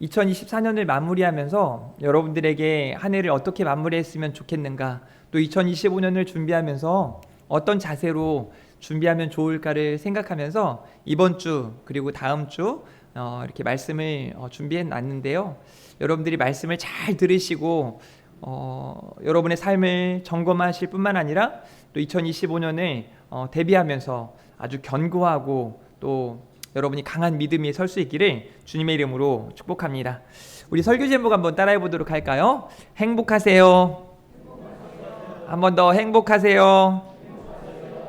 2024년을 마무리하면서 여러분들에게 한 해를 어떻게 마무리했으면 좋겠는가, 또 2025년을 준비하면서 어떤 자세로 준비하면 좋을까를 생각하면서 이번 주 그리고 다음 주 이렇게 말씀을 준비해 놨는데요. 여러분들이 말씀을 잘 들으시고 여러분의 삶을 점검하실 뿐만 아니라 또 2025년을 대비하면서 아주 견고하고 또 여러분이 강한 믿음이 설 수 있기를 주님의 이름으로 축복합니다. 우리 설교 제목 한번 따라해 보도록 할까요? 행복하세요. 한 번 더 행복하세요.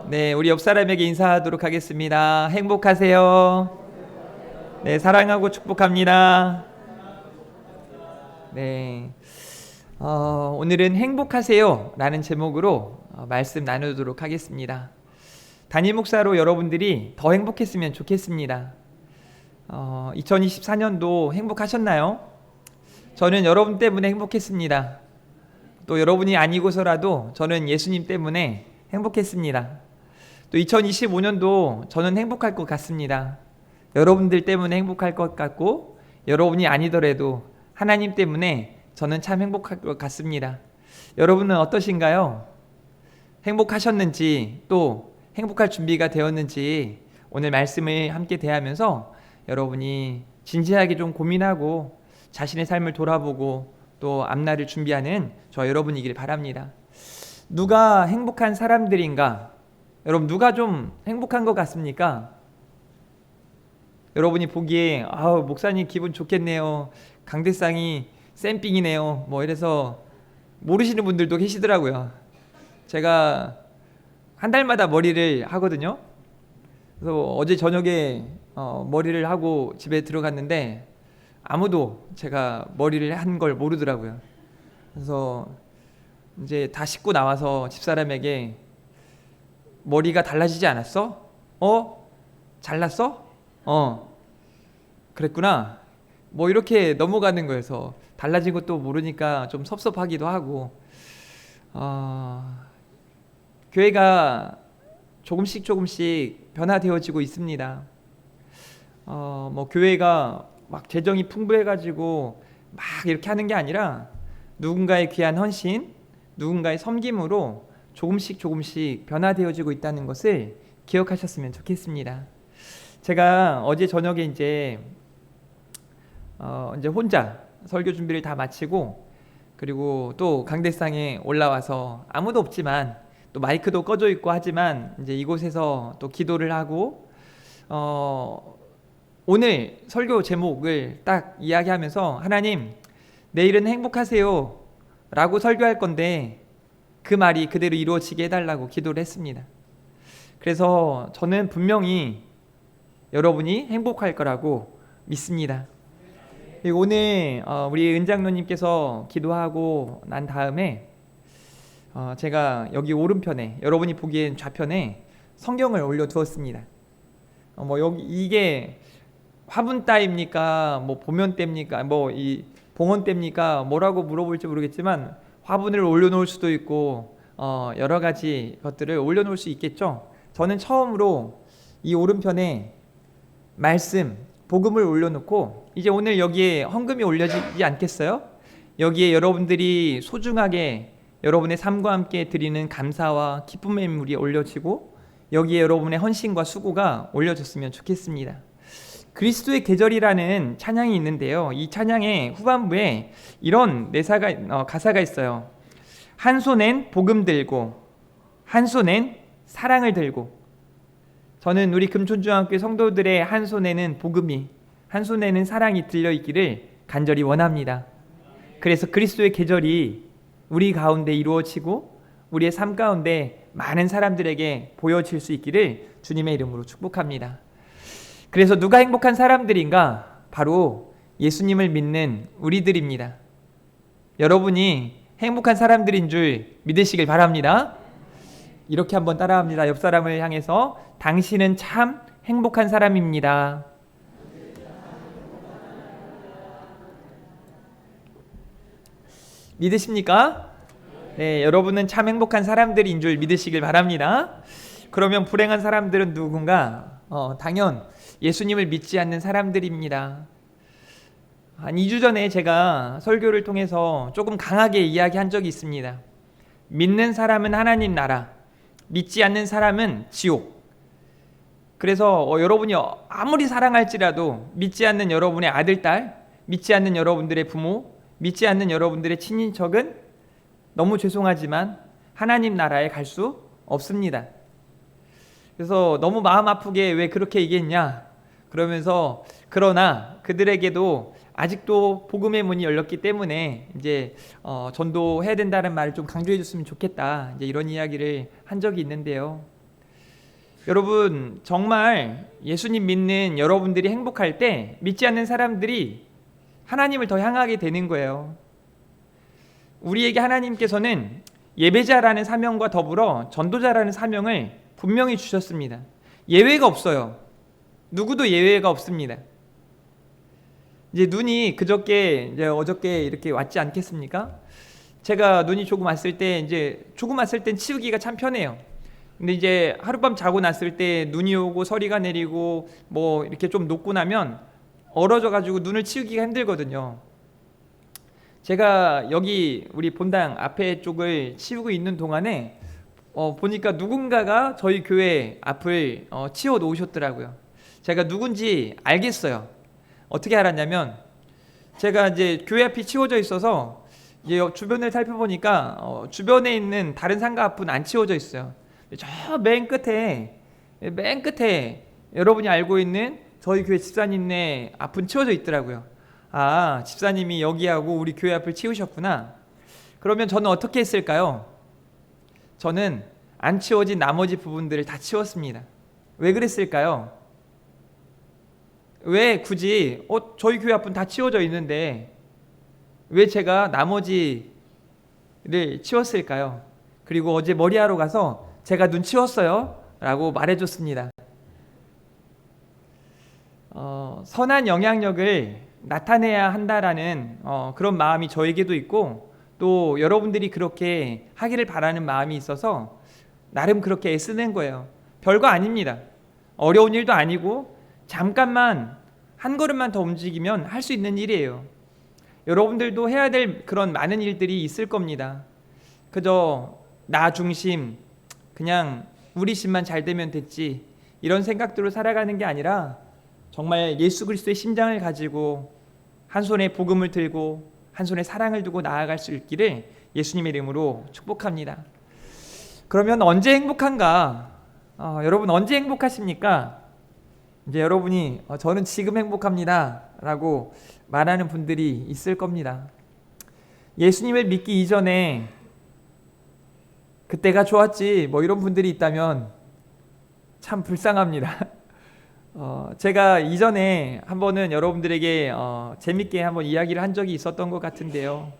네, 우리 옆 사람에게 인사하도록 하겠습니다. 행복하세요. 네, 사랑하고 축복합니다. 네, 오늘은 행복하세요 라는 제목으로 말씀 나누도록 하겠습니다. 담임 목사로 여러분들이 더 행복했으면 좋겠습니다. 2024년도 행복하셨나요? 저는 여러분 때문에 행복했습니다. 또 여러분이 아니고서라도 저는 예수님 때문에 행복했습니다. 또 2025년도 저는 행복할 것 같습니다. 여러분들 때문에 행복할 것 같고, 여러분이 아니더라도 하나님 때문에 저는 참 행복할 것 같습니다. 여러분은 어떠신가요? 행복하셨는지, 또 행복할 준비가 되었는지 오늘 말씀을 함께 대하면서 여러분이 진지하게 좀 고민하고 자신의 삶을 돌아보고 또 앞날을 준비하는 저 여러분이길 바랍니다. 누가 행복한 사람들인가? 여러분, 누가 좀 행복한 것 같습니까? 여러분이 보기에 목사님 기분 좋겠네요, 강대상이 쌤삥이네요, 뭐 이래서 모르시는 분들도 계시더라고요. 제가 한 달마다 머리를 하거든요. 그래서 어제 저녁에 머리를 하고 집에 들어갔는데 아무도 제가 머리를 한 걸 모르더라고요. 그래서 이제 다 씻고 나와서 집사람에게 머리가 달라지지 않았어? 잘났어? 그랬구나. 뭐 이렇게 넘어가는 거여서 달라진 것도 모르니까 좀 섭섭하기도 하고, 교회가 조금씩 변화되어지고 있습니다. 뭐 교회가 막 재정이 풍부해가지고 막 이렇게 하는 게 아니라 누군가의 귀한 헌신, 누군가의 섬김으로 조금씩 변화되어지고 있다는 것을 기억하셨으면 좋겠습니다. 제가 어제 저녁에 이제 혼자 설교 준비를 다 마치고, 그리고 또 강대상에 올라와서 아무도 없지만 또 마이크도 꺼져 있고 하지만 이제 이곳에서 또 기도를 하고 오늘 설교 제목을 딱 이야기하면서 하나님, 내일은 행복하세요 라고 설교할 건데 그 말이 그대로 이루어지게 해달라고 기도를 했습니다. 그래서 저는 분명히 여러분이 행복할 거라고 믿습니다. 오늘 우리 은장로님께서 기도하고 난 다음에 제가 여기 오른편에, 여러분이 보기엔 좌편에 성경을 올려두었습니다. 여기 이게 화분따입니까? 뭐 보면대입니까? 뭐 이 봉헌대입니까? 뭐라고 물어볼지 모르겠지만 화분을 올려놓을 수도 있고 여러 가지 것들을 올려놓을 수 있겠죠. 저는 처음으로 이 오른편에 말씀, 복음을 올려놓고 이제 오늘 여기에 헌금이 올려지지 않겠어요? 여기에 여러분들이 소중하게 여러분의 삶과 함께 드리는 감사와 기쁨의 물이 올려지고 여기에 여러분의 헌신과 수고가 올려졌으면 좋겠습니다. 그리스도의 계절이라는 찬양이 있는데요, 이 찬양의 후반부에 이런 가사가 있어요. 한 손엔 복음 들고 한 손엔 사랑을 들고. 저는 우리 금촌중학교 성도들의 한 손에는 복음이, 한 손에는 사랑이 들려있기를 간절히 원합니다. 그래서 그리스도의 계절이 우리 가운데 이루어지고 우리의 삶 가운데 많은 사람들에게 보여질 수 있기를 주님의 이름으로 축복합니다. 그래서 누가 행복한 사람들인가? 바로 예수님을 믿는 우리들입니다. 여러분이 행복한 사람들인 줄 믿으시길 바랍니다. 이렇게 한번 따라합니다. 옆 사람을 향해서 당신은 참 행복한 사람입니다. 믿으십니까? 네, 여러분은 참 행복한 사람들인 줄 믿으시길 바랍니다. 그러면 불행한 사람들은 누군가? 당연 예수님을 믿지 않는 사람들입니다. 한 2주 전에 제가 설교를 통해서 조금 강하게 이야기한 적이 있습니다. 믿는 사람은 하나님 나라, 믿지 않는 사람은 지옥. 그래서 여러분이 아무리 사랑할지라도 믿지 않는 여러분의 아들, 딸, 믿지 않는 여러분들의 부모, 믿지 않는 여러분들의 친인척은 너무 죄송하지만 하나님 나라에 갈 수 없습니다. 그래서 너무 마음 아프게 왜 그렇게 얘기했냐 그러면서, 그러나 그들에게도 아직도 복음의 문이 열렸기 때문에 이제 전도해야 된다는 말을 좀 강조해 줬으면 좋겠다, 이제 이런 이야기를 한 적이 있는데요. 여러분, 정말 예수님 믿는 여러분들이 행복할 때 믿지 않는 사람들이 하나님을 더 향하게 되는 거예요. 우리에게 하나님께서는 예배자라는 사명과 더불어 전도자라는 사명을 분명히 주셨습니다. 예외가 없어요. 누구도 예외가 없습니다. 이제 눈이 어저께 이렇게 왔지 않겠습니까? 제가 눈이 조금 왔을 때, 조금 왔을 땐 치우기가 참 편해요. 근데 이제 하룻밤 자고 났을 때 눈이 오고 서리가 내리고 뭐 이렇게 좀 녹고 나면 얼어져 가지고 눈을 치우기가 힘들거든요. 제가 여기 우리 본당 앞에 쪽을 치우고 있는 동안에 보니까 누군가가 저희 교회 앞을 치워 놓으셨더라고요. 제가 누군지 알겠어요. 어떻게 알았냐면, 제가 이제 교회 앞이 치워져 있어서 이제 주변을 살펴보니까 주변에 있는 다른 상가 앞은 안 치워져 있어요. 저 맨 끝에 여러분이 알고 있는 저희 교회 집사님네 앞은 치워져 있더라고요. 아, 집사님이 여기하고 우리 교회 앞을 치우셨구나. 그러면 저는 어떻게 했을까요? 저는 안 치워진 나머지 부분들을 다 치웠습니다. 왜 그랬을까요? 왜 굳이 저희 교회 앞은 다 치워져 있는데 왜 제가 나머지를 치웠을까요? 그리고 어제 머리하러 가서 제가 눈 치웠어요 라고 말해줬습니다. 선한 영향력을 나타내야 한다라는 그런 마음이 저에게도 있고, 또 여러분들이 그렇게 하기를 바라는 마음이 있어서 나름 그렇게 애쓰는 거예요. 별거 아닙니다. 어려운 일도 아니고 잠깐만 한 걸음만 더 움직이면 할 수 있는 일이에요. 여러분들도 해야 될 그런 많은 일들이 있을 겁니다. 그저 나 중심, 그냥 우리 집만 잘 되면 됐지, 이런 생각들로 살아가는 게 아니라 정말 예수 그리스도의 심장을 가지고 한 손에 복음을 들고 한 손에 사랑을 두고 나아갈 수 있기를 예수님의 이름으로 축복합니다. 그러면 언제 행복한가? 여러분 언제 행복하십니까? 이제 여러분이 저는 지금 행복합니다 라고 말하는 분들이 있을 겁니다. 예수님을 믿기 이전에 그때가 좋았지 뭐 이런 분들이 있다면 참 불쌍합니다. 제가 이전에 한 번은 여러분들에게 재밌게 한번 이야기를 한 적이 있었던 것 같은데요.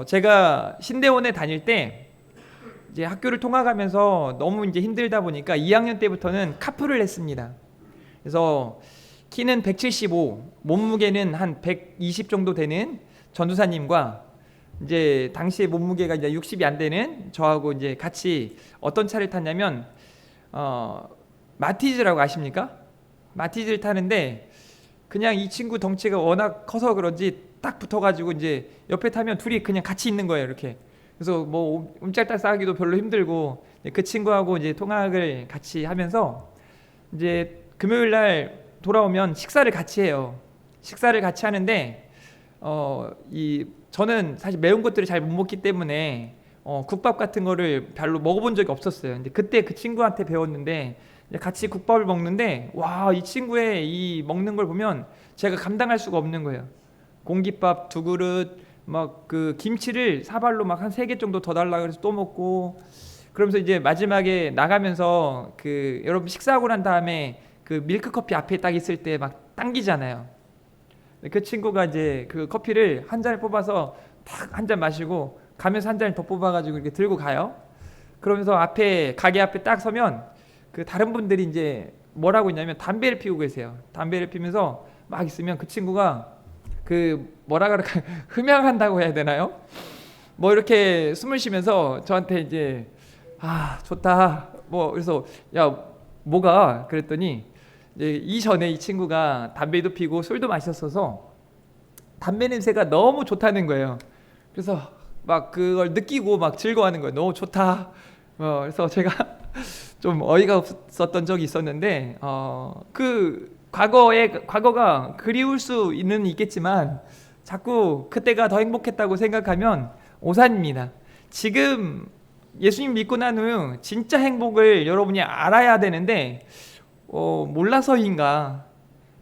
제가 신대원에 다닐 때 이제 학교를 통학하면서 너무 이제 힘들다 보니까 2학년 때부터는 카풀을 했습니다. 그래서 키는 175, 몸무게는 한 120 정도 되는 전도사님과 이제 당시에 몸무게가 이제 60이 안 되는 저하고 이제 같이 어떤 차를 탔냐면 마티즈라고 아십니까? 마티즈를 타는데 그냥 이 친구 덩치가 워낙 커서 그런지 딱 붙어가지고 이제 옆에 타면 둘이 그냥 같이 있는 거예요, 이렇게. 그래서 뭐 옴짝달 싸기도 별로 힘들고 그 친구하고 이제 통학을 같이 하면서 이제 금요일 날 돌아오면 식사를 같이 해요. 식사를 같이 하는데 저는 사실 매운 것들을 잘 못 먹기 때문에 국밥 같은 거를 별로 먹어본 적이 없었어요. 근데 그때 그 친구한테 배웠는데 같이 국밥을 먹는데 와, 이 친구의 이 먹는 걸 보면 제가 감당할 수가 없는 거예요. 공깃밥 2그릇, 막 그 김치를 사발로 막 한 3개 정도 더 달라 그래서 또 먹고, 그러면서 이제 마지막에 나가면서 그 여러분 식사하고 난 다음에 그 밀크 커피 앞에 딱 있을 때 막 당기잖아요. 그 친구가 이제 그 커피를 한 잔을 뽑아서 탁 한 잔 마시고 가면서 한 잔을 더 뽑아가지고 이렇게 들고 가요. 그러면서 가게 앞에 딱 서면 그 다른 분들이 이제 뭐라고 있냐면 담배를 피우고 계세요. 담배를 피면서 막 있으면 그 친구가 그 뭐라 그럴까 흠양한다고 해야 되나요? 뭐 이렇게 숨을 쉬면서 저한테 이제 좋다 뭐, 그래서 야 뭐가 그랬더니 이제 이전에 이 친구가 담배도 피고 술도 마셨어서 담배 냄새가 너무 좋다는 거예요. 그래서 막 그걸 느끼고 막 즐거워하는 거예요. 너무 좋다. 그래서 제가 좀 어이가 없었던 적이 있었는데, 그 과거가 그리울 수는 있겠지만 자꾸 그때가 더 행복했다고 생각하면 오산입니다. 지금 예수님 믿고 난 후 진짜 행복을 여러분이 알아야 되는데 몰라서인가?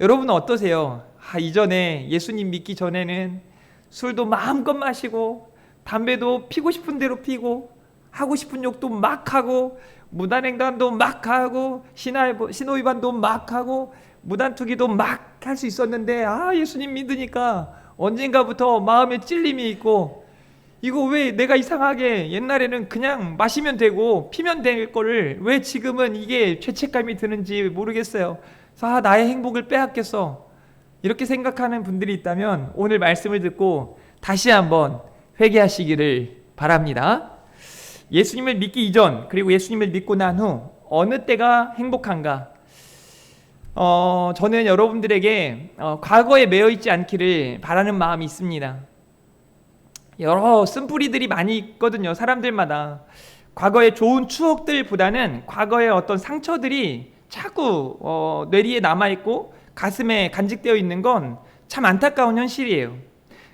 여러분은 어떠세요? 이전에 예수님 믿기 전에는 술도 마음껏 마시고 담배도 피고 싶은 대로 피고 하고 싶은 욕도 막 하고 무단횡단도 막 하고 신호위반도 막 하고 무단투기도 막 할 수 있었는데 예수님 믿으니까 언젠가부터 마음에 찔림이 있고 이거 왜 내가 이상하게 옛날에는 그냥 마시면 되고 피면 될 거를 왜 지금은 이게 죄책감이 드는지 모르겠어요. 그래서 나의 행복을 빼앗겼어. 이렇게 생각하는 분들이 있다면 오늘 말씀을 듣고 다시 한번 회개하시기를 바랍니다. 예수님을 믿기 이전 그리고 예수님을 믿고 난 후 어느 때가 행복한가? 저는 여러분들에게 과거에 매여 있지 않기를 바라는 마음이 있습니다. 여러 쓴뿌리들이 많이 있거든요. 사람들마다 과거의 좋은 추억들보다는 과거의 어떤 상처들이 자꾸 뇌리에 남아있고 가슴에 간직되어 있는 건 참 안타까운 현실이에요.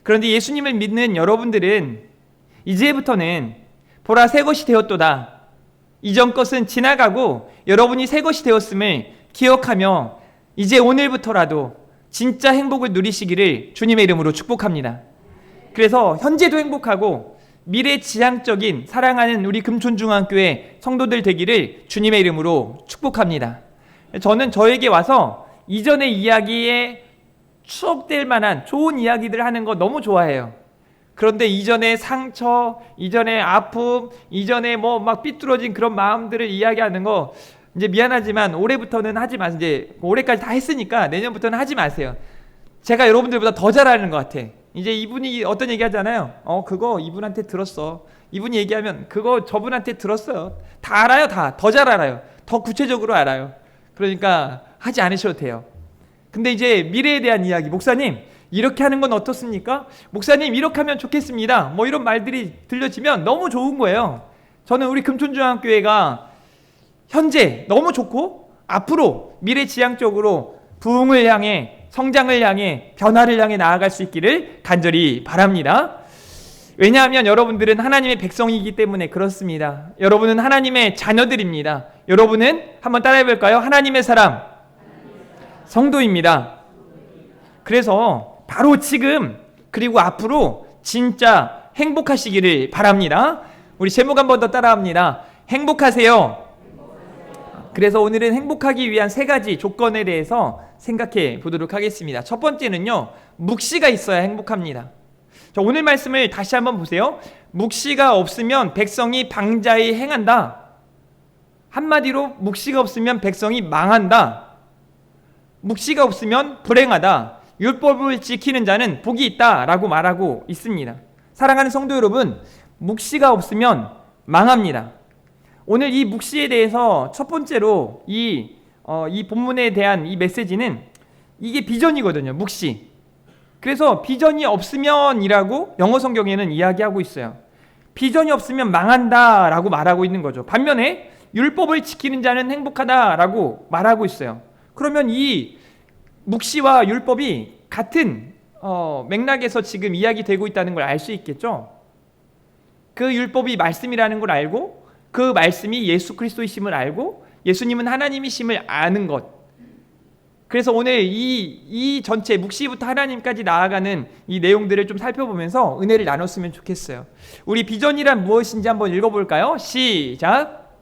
그런데 예수님을 믿는 여러분들은 이제부터는 보라 새 것이 되었도다. 이전 것은 지나가고 여러분이 새 것이 되었음을 기억하며 이제 오늘부터라도 진짜 행복을 누리시기를 주님의 이름으로 축복합니다. 그래서 현재도 행복하고 미래지향적인 사랑하는 우리 금촌중앙교회 성도들 되기를 주님의 이름으로 축복합니다. 저는 저에게 와서 이전의 이야기에 추억될 만한 좋은 이야기들 하는 거 너무 좋아해요. 그런데 이전의 상처, 이전의 아픔, 이전에 뭐 막 삐뚤어진 그런 마음들을 이야기하는 거 이제 미안하지만 올해부터는 하지 마세요. 이제 올해까지 다 했으니까 내년부터는 하지 마세요. 제가 여러분들보다 더 잘하는 것 같아. 이제 이분이 어떤 얘기 하잖아요. 그거 이분한테 들었어. 이분이 얘기하면 그거 저분한테 들었어요. 다 알아요. 더 잘 알아요. 더 구체적으로 알아요. 그러니까 하지 않으셔도 돼요. 근데 이제 미래에 대한 이야기, 목사님 이렇게 하는 건 어떻습니까? 목사님 이렇게 하면 좋겠습니다. 뭐 이런 말들이 들려지면 너무 좋은 거예요. 저는 우리 금촌중앙교회가 현재 너무 좋고 앞으로 미래지향적으로 부흥을 향해 성장을 향해 변화를 향해 나아갈 수 있기를 간절히 바랍니다. 왜냐하면 여러분들은 하나님의 백성이기 때문에 그렇습니다. 여러분은 하나님의 자녀들입니다. 여러분은 한번 따라해볼까요? 하나님의 사람, 성도입니다. 그래서 바로 지금 그리고 앞으로 진짜 행복하시기를 바랍니다. 우리 제목 한 번 더 따라합니다. 행복하세요. 그래서 오늘은 행복하기 위한 3가지 조건에 대해서 생각해 보도록 하겠습니다. 첫 번째는요, 묵시가 있어야 행복합니다. 자, 오늘 말씀을 다시 한번 보세요. 묵시가 없으면 백성이 방자히 행한다. 한마디로 묵시가 없으면 백성이 망한다. 묵시가 없으면 불행하다. 율법을 지키는 자는 복이 있다 라고 말하고 있습니다. 사랑하는 성도 여러분, 묵시가 없으면 망합니다. 오늘 이 묵시에 대해서 첫 번째로 이 본문에 대한 이 메시지는 이게 비전이거든요. 묵시. 그래서 비전이 없으면이라고 영어 성경에는 이야기하고 있어요. 비전이 없으면 망한다라고 말하고 있는 거죠. 반면에 율법을 지키는 자는 행복하다라고 말하고 있어요. 그러면 이 묵시와 율법이 같은 맥락에서 지금 이야기되고 있다는 걸 알 수 있겠죠. 그 율법이 말씀이라는 걸 알고 그 말씀이 예수 그리스도이심을 알고 예수님은 하나님이심을 아는 것. 그래서 오늘 이 전체 묵시부터 하나님까지 나아가는 이 내용들을 좀 살펴보면서 은혜를 나눴으면 좋겠어요. 우리 비전이란 무엇인지 한번 읽어볼까요? 시작.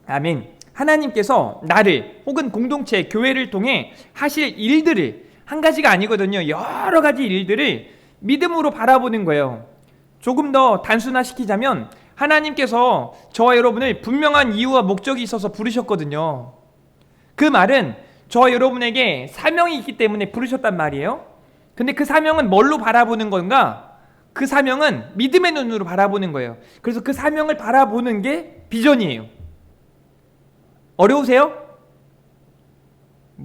아멘. 하나님께서 나를 혹은 공동체, 교회를 통해 하실 일들을, 한 가지가 아니거든요. 여러 가지 일들을 믿음으로 바라보는 거예요. 조금 더 단순화시키자면 하나님께서 저와 여러분을 분명한 이유와 목적이 있어서 부르셨거든요. 그 말은 저와 여러분에게 사명이 있기 때문에 부르셨단 말이에요. 근데 그 사명은 뭘로 바라보는 건가? 그 사명은 믿음의 눈으로 바라보는 거예요. 그래서 그 사명을 바라보는 게 비전이에요. 어려우세요?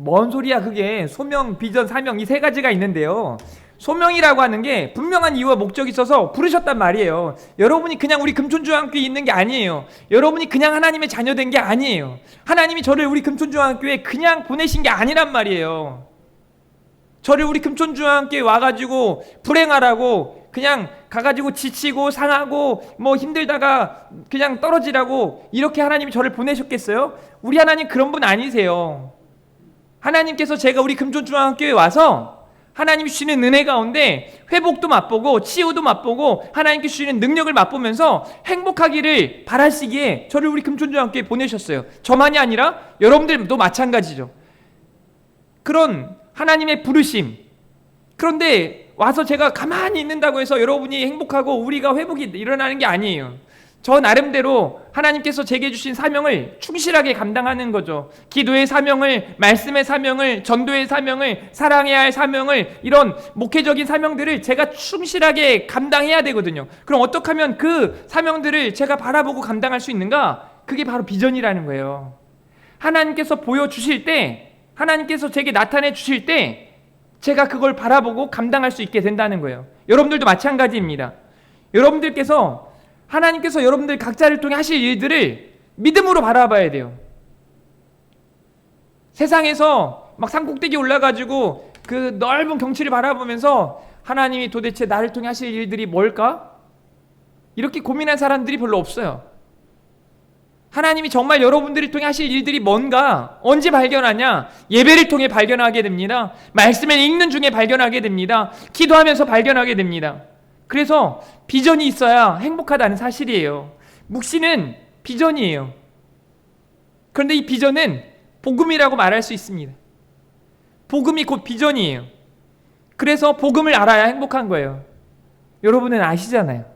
뭔 소리야 그게. 소명, 비전, 사명 이 세 가지가 있는데요. 소명이라고 하는 게 분명한 이유와 목적이 있어서 부르셨단 말이에요. 여러분이 그냥 우리 금촌중앙교회에 있는 게 아니에요. 여러분이 그냥 하나님의 자녀된 게 아니에요. 하나님이 저를 우리 금촌중앙교회에 그냥 보내신 게 아니란 말이에요. 저를 우리 금촌중앙교회에 와가지고 불행하라고, 그냥 가가지고 지치고 상하고 뭐 힘들다가 그냥 떨어지라고 이렇게 하나님이 저를 보내셨겠어요? 우리 하나님 그런 분 아니세요. 하나님께서 제가 우리 금촌중앙교회에 와서 하나님이 주시는 은혜 가운데 회복도 맛보고 치유도 맛보고 하나님께 주시는 능력을 맛보면서 행복하기를 바라시기에 저를 우리 금촌중앙교회에 보내셨어요. 저만이 아니라 여러분들도 마찬가지죠. 그런 하나님의 부르심. 그런데 와서 제가 가만히 있는다고 해서 여러분이 행복하고 우리가 회복이 일어나는 게 아니에요. 저 나름대로 하나님께서 제게 주신 사명을 충실하게 감당하는 거죠. 기도의 사명을, 말씀의 사명을, 전도의 사명을, 사랑해야 할 사명을, 이런 목회적인 사명들을 제가 충실하게 감당해야 되거든요. 그럼 어떻게 하면 그 사명들을 제가 바라보고 감당할 수 있는가? 그게 바로 비전이라는 거예요. 하나님께서 보여주실 때, 하나님께서 제게 나타내 주실 때 제가 그걸 바라보고 감당할 수 있게 된다는 거예요. 여러분들도 마찬가지입니다. 하나님께서 여러분들 각자를 통해 하실 일들을 믿음으로 바라봐야 돼요. 세상에서 막 산꼭대기 올라가지고 그 넓은 경치를 바라보면서 하나님이 도대체 나를 통해 하실 일들이 뭘까? 이렇게 고민한 사람들이 별로 없어요. 하나님이 정말 여러분들을 통해 하실 일들이 뭔가 언제 발견하냐? 예배를 통해 발견하게 됩니다. 말씀을 읽는 중에 발견하게 됩니다. 기도하면서 발견하게 됩니다. 그래서 비전이 있어야 행복하다는 사실이에요. 묵시는 비전이에요. 그런데 이 비전은 복음이라고 말할 수 있습니다. 복음이 곧 비전이에요. 그래서 복음을 알아야 행복한 거예요. 여러분은 아시잖아요.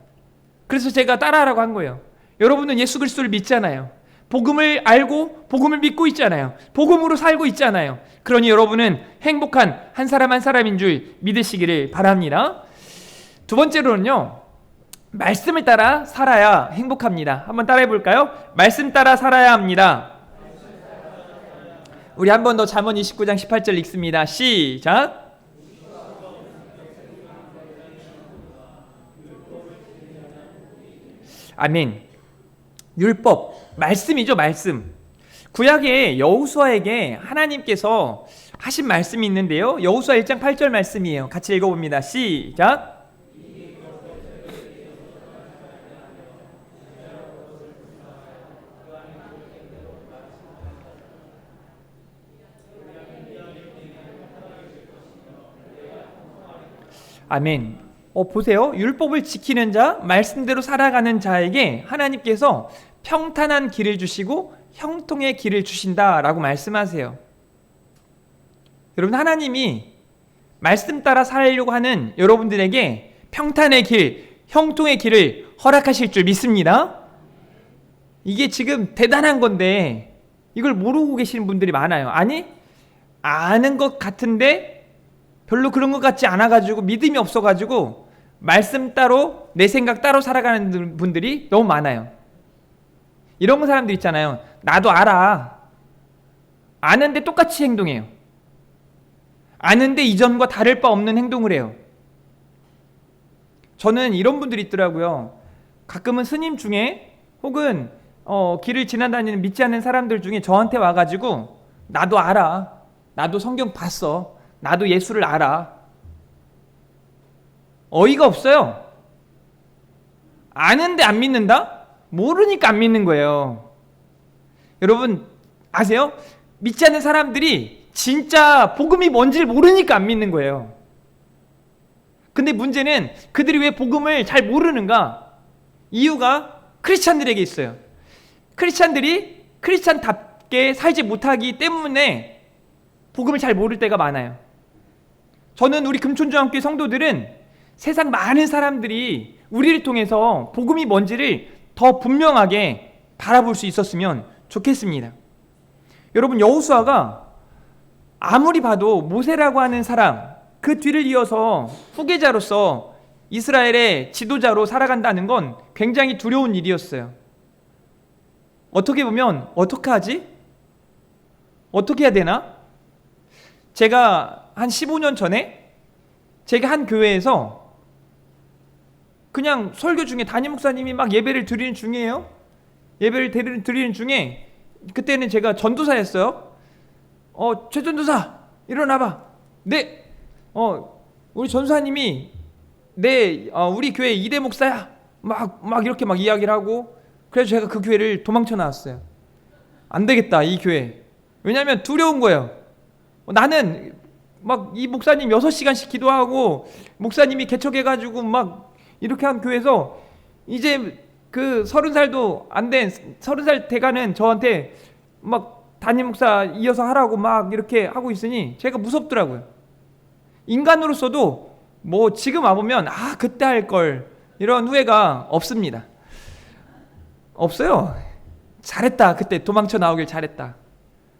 그래서 제가 따라하라고 한 거예요. 여러분은 예수 그리스도를 믿잖아요. 복음을 알고 복음을 믿고 있잖아요. 복음으로 살고 있잖아요. 그러니 여러분은 행복한 한 사람 한 사람인 줄 믿으시기를 바랍니다. 두 번째로는요, 말씀을 따라 살아야 행복합니다. 한번 따라해 볼까요? 말씀 따라 살아야 합니다. 우리 한 번 더 잠언 29장 18절 읽습니다. 시작. 아멘. 율법, 말씀이죠. 말씀. 구약의 여호수아에게 하나님께서 하신 말씀이 있는데요, 여호수아 1장 8절 말씀이에요. 같이 읽어봅니다. 시작. 아멘. 보세요. 율법을 지키는 자, 말씀대로 살아가는 자에게 하나님께서 평탄한 길을 주시고 형통의 길을 주신다라고 말씀하세요. 여러분, 하나님이 말씀 따라 살려고 하는 여러분들에게 평탄의 길, 형통의 길을 허락하실 줄 믿습니다. 이게 지금 대단한 건데 이걸 모르고 계시는 분들이 많아요. 아니, 아는 것 같은데 별로 그런 것 같지 않아가지고 믿음이 없어가지고 말씀 따로 내 생각 따로 살아가는 분들이 너무 많아요. 이런 사람들 있잖아요. 나도 알아. 아는데 똑같이 행동해요. 아는데 이전과 다를 바 없는 행동을 해요. 저는 이런 분들이 있더라고요. 가끔은 스님 중에 혹은 길을 지나다니는 믿지 않는 사람들 중에 저한테 와가지고 나도 알아. 나도 성경 봤어. 나도 예수를 알아. 어이가 없어요. 아는데 안 믿는다? 모르니까 안 믿는 거예요. 여러분 아세요? 믿지 않는 사람들이 진짜 복음이 뭔지를 모르니까 안 믿는 거예요. 근데 문제는 그들이 왜 복음을 잘 모르는가? 이유가 크리스찬들에게 있어요. 크리스찬들이 크리스찬답게 살지 못하기 때문에 복음을 잘 모를 때가 많아요. 저는 우리 금촌중앙교회 성도들은 세상 많은 사람들이 우리를 통해서 복음이 뭔지를 더 분명하게 바라볼 수 있었으면 좋겠습니다. 여러분, 여호수아가 아무리 봐도 모세라고 하는 사람, 그 뒤를 이어서 후계자로서 이스라엘의 지도자로 살아간다는 건 굉장히 두려운 일이었어요. 어떻게 보면 어떻게 하지? 어떻게 해야 되나? 제가 한 15년 전에 제가 한 교회에서 그냥 설교 중에 담임 목사님이 막 예배를 드리는 중이에요. 예배를 드리는 중에, 그때는 제가 전도사였어요. 최 전도사 일어나봐. 네. 우리 전도사님이 우리 교회 2대 목사야. 막 이렇게 막 이야기를 하고, 그래서 제가 그 교회를 도망쳐 나왔어요. 안 되겠다, 이 교회. 왜냐면 두려운 거예요. 나는 막 이 목사님 6시간씩 기도하고 목사님이 개척해가지고 막 이렇게 한 교회에서 이제 그 30살도 안 된 30살 돼가는 저한테 막 담임 목사 이어서 하라고 막 이렇게 하고 있으니 제가 무섭더라고요. 인간으로서도 뭐 지금 와보면 그때 할 걸, 이런 후회가 없습니다. 없어요. 잘했다, 그때 도망쳐 나오길 잘했다.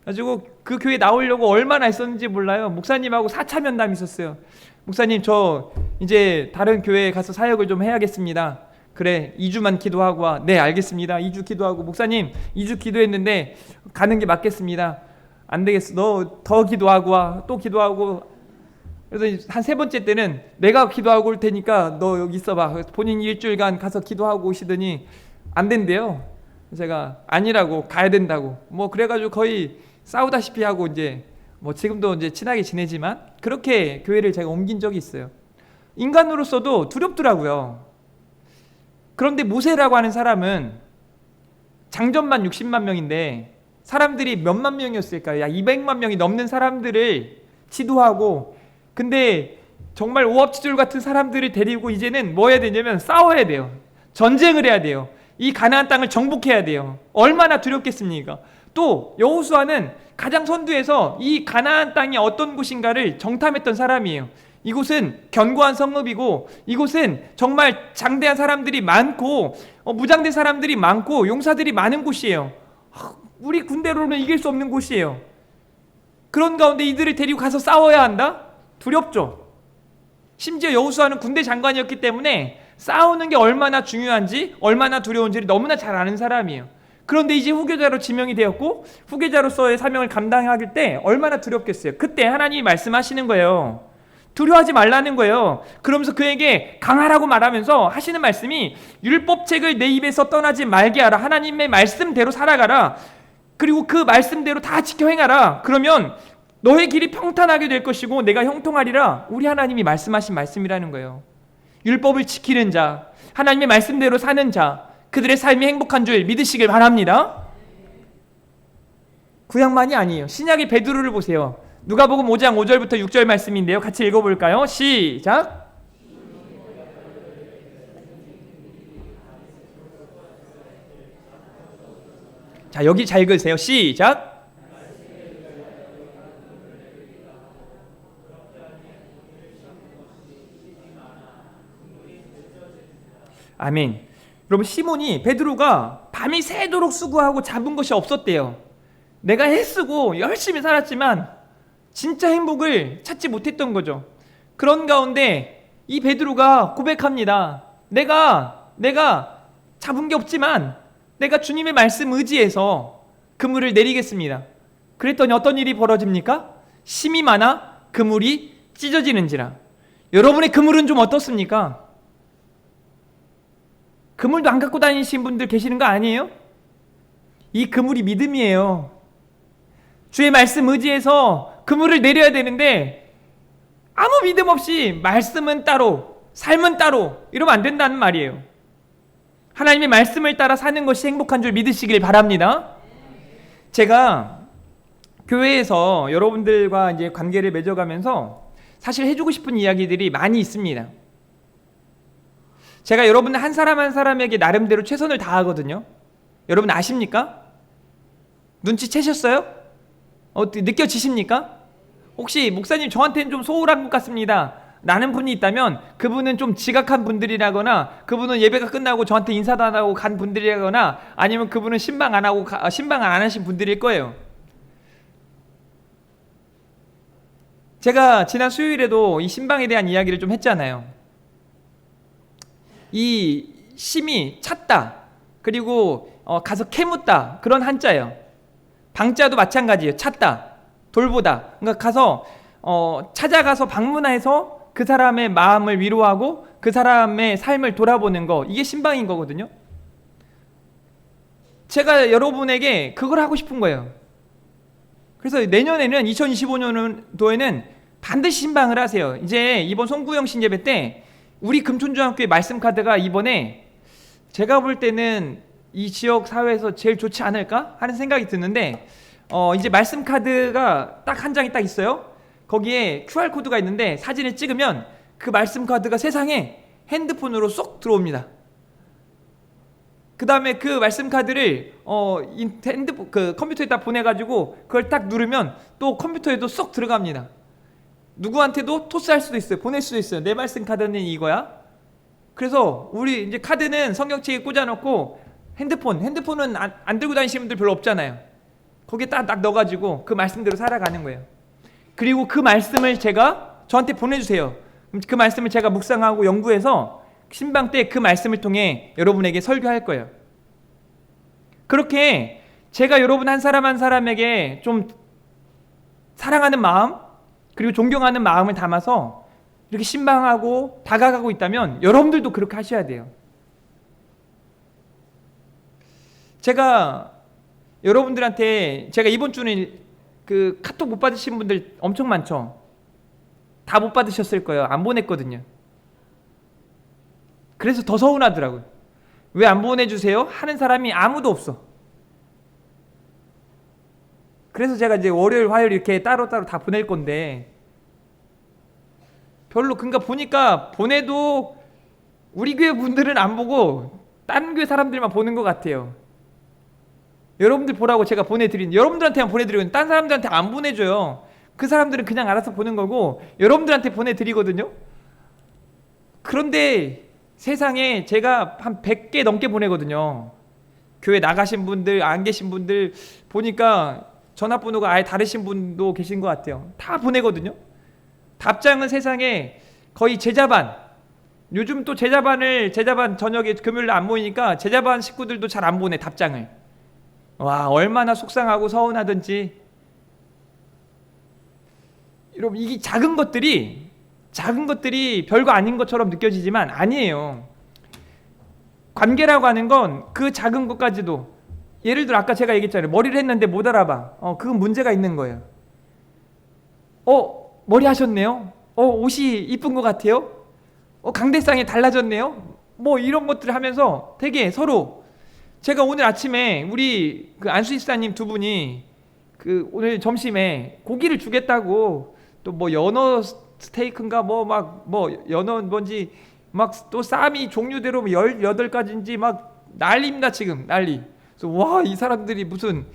가지고 그 교회 나오려고 얼마나 했었는지 몰라요. 목사님하고 4차 면담이 있었어요. 목사님, 저 이제 다른 교회에 가서 사역을 좀 해야겠습니다. 그래, 2주만 기도하고 와. 네, 알겠습니다. 2주 기도하고, 목사님 2주 기도했는데 가는 게 맞겠습니다. 안 되겠어, 너 더 기도하고 와. 또 기도하고. 그래서 한 3번째 때는 내가 기도하고 올 테니까 너 여기 있어봐. 본인이 일주일간 가서 기도하고 오시더니 안 된대요. 제가 아니라고, 가야 된다고. 뭐 그래가지고 거의 싸우다시피 하고, 이제 뭐 지금도 이제 친하게 지내지만 그렇게 교회를 제가 옮긴 적이 있어요. 인간으로서도 두렵더라고요. 그런데 모세라고 하는 사람은 장전만 60만 명인데 사람들이 몇만 명이었을까요? 약 200만 명이 넘는 사람들을 지도하고, 근데 정말 오합지졸 같은 사람들을 데리고 이제는 뭐 해야 되냐면 싸워야 돼요. 전쟁을 해야 돼요. 이 가나안 땅을 정복해야 돼요. 얼마나 두렵겠습니까? 또 여호수아는 가장 선두에서 이 가나안 땅이 어떤 곳인가를 정탐했던 사람이에요. 이곳은 견고한 성읍이고, 이곳은 정말 장대한 사람들이 많고 무장된 사람들이 많고 용사들이 많은 곳이에요. 우리 군대로는 이길 수 없는 곳이에요. 그런 가운데 이들을 데리고 가서 싸워야 한다? 두렵죠. 심지어 여호수아는 군대 장관이었기 때문에 싸우는 게 얼마나 중요한지, 얼마나 두려운지를 너무나 잘 아는 사람이에요. 그런데 이제 후계자로 지명이 되었고, 후계자로서의 사명을 감당할 때 얼마나 두렵겠어요. 그때 하나님이 말씀하시는 거예요. 두려워하지 말라는 거예요. 그러면서 그에게 강하라고 말하면서 하시는 말씀이, 율법책을 내 입에서 떠나지 말게 하라. 하나님의 말씀대로 살아가라. 그리고 그 말씀대로 다 지켜 행하라. 그러면 너의 길이 평탄하게 될 것이고 내가 형통하리라. 우리 하나님이 말씀하신 말씀이라는 거예요. 율법을 지키는 자, 하나님의 말씀대로 사는 자, 그들의 삶이 행복한 줄 믿으시길 바랍니다. 구약만이 아니에요. 신약의 베드로를 보세요. 누가복음 5장 5절부터 6절 말씀인데요. 같이 읽어볼까요? 시작. 자, 여기 잘 읽으세요. 시작. 아멘. 여러분, 시몬이, 베드로가 밤이 새도록 수고하고 잡은 것이 없었대요. 내가 애쓰고 열심히 살았지만 진짜 행복을 찾지 못했던 거죠. 그런 가운데 이 베드로가 고백합니다. 내가 잡은 게 없지만 내가 주님의 말씀 의지해서 그물을 내리겠습니다. 그랬더니 어떤 일이 벌어집니까? 심이 많아 그물이 찢어지는지라. 여러분의 그물은 좀 어떻습니까? 그물도 안 갖고 다니신 분들 계시는 거 아니에요? 이 그물이 믿음이에요. 주의 말씀 의지해서 그물을 내려야 되는데 아무 믿음 없이 말씀은 따로, 삶은 따로 이러면 안 된다는 말이에요. 하나님의 말씀을 따라 사는 것이 행복한 줄 믿으시길 바랍니다. 제가 교회에서 여러분들과 이제 관계를 맺어가면서 사실 해주고 싶은 이야기들이 많이 있습니다. 제가 여러분 한 사람 한 사람에게 나름대로 최선을 다하거든요. 여러분 아십니까? 눈치채셨어요? 느껴지십니까? 혹시 목사님 저한테는 좀 소홀한 것 같습니다 라는 분이 있다면 그분은 좀 지각한 분들이라거나, 그분은 예배가 끝나고 저한테 인사도 안 하고 간 분들이라거나, 아니면 그분은 신방 안 하신 분들일 거예요. 제가 지난 수요일에도 이 신방에 대한 이야기를 좀 했잖아요. 이 심이 찾다, 그리고 가서 캐묻다, 그런 한자예요. 방자도 마찬가지예요. 찾다, 돌보다. 그러니까 가서 찾아가서 방문해서 그 사람의 마음을 위로하고 그 사람의 삶을 돌아보는 거, 이게 신방인 거거든요. 제가 여러분에게 그걸 하고 싶은 거예요. 그래서 내년에는 2025년도에는 반드시 신방을 하세요. 이제 이번 송구영 신예배 때 우리 금촌중학교의 말씀 카드가 이번에 제가 볼 때는 이 지역 사회에서 제일 좋지 않을까 하는 생각이 드는데, 이제 말씀 카드가 딱 한 장이 딱 있어요. 거기에 QR코드가 있는데 사진을 찍으면 그 말씀 카드가 세상에 핸드폰으로 쏙 들어옵니다. 그 다음에 그 말씀 카드를 그 컴퓨터에다 보내가지고 그걸 딱 누르면 또 컴퓨터에도 쏙 들어갑니다. 누구한테도 토스할 수도 있어요. 보낼 수도 있어요. 내 말씀 카드는 이거야. 그래서 우리 이제 카드는 성경책에 꽂아놓고 핸드폰은 안 들고 다니시는 분들 별로 없잖아요. 거기에 딱 넣어가지고 그 말씀대로 살아가는 거예요. 그리고 그 말씀을 저한테 보내주세요. 그 말씀을 제가 묵상하고 연구해서 신방 때 그 말씀을 통해 여러분에게 설교할 거예요. 그렇게 제가 여러분 한 사람 한 사람에게 좀 사랑하는 마음 그리고 존경하는 마음을 담아서 이렇게 신방하고 다가가고 있다면 여러분들도 그렇게 하셔야 돼요. 제가 여러분들한테 제가 이번 주는 그 카톡 못 받으신 분들 엄청 많죠. 다 못 받으셨을 거예요. 안 보냈거든요. 그래서 더 서운하더라고요. 왜 안 보내주세요? 하는 사람이 아무도 없어. 그래서 제가 이제 월요일, 화요일 이렇게 따로따로 다 보낼 건데, 별로 그러니까 보니까 보내도 우리 교회 분들은 안 보고 다른 교회 사람들만 보는 것 같아요. 여러분들 보라고 제가 여러분들한테만 보내드리거든요. 딴 사람들한테 안 보내줘요. 그 사람들은 그냥 알아서 보는 거고 여러분들한테 보내드리거든요. 그런데 세상에 제가 한 100개 넘게 보내거든요. 교회 나가신 분들, 안 계신 분들 보니까 전화번호가 아예 다르신 분도 계신 것 같아요. 다 보내거든요. 답장은 세상에 거의 제자반, 요즘 또 제자반 저녁에 금요일 안 모이니까 제자반 식구들도 잘 안 보내 답장을. 와, 얼마나 속상하고 서운하든지. 여러분, 이게 작은 것들이 별거 아닌 것처럼 느껴지지만 아니에요. 관계라고 하는 건 그 작은 것까지도, 예를 들어 아까 제가 얘기했잖아요. 머리를 했는데 못 알아봐. 그건 문제가 있는 거예요. 머리 하셨네요. 옷이 이쁜 것 같아요. 강대상이 달라졌네요. 뭐 이런 것들을 하면서 되게 서로, 제가 오늘 아침에 우리 그 안수 집사님 두 분이 그 오늘 점심에 고기를 주겠다고, 또 뭐 연어 스테이크인가 연어 뭔지 막 또 쌈이 종류대로 18가지인지 막 난리입니다. 지금 난리. 그래서 와, 이 사람들이 무슨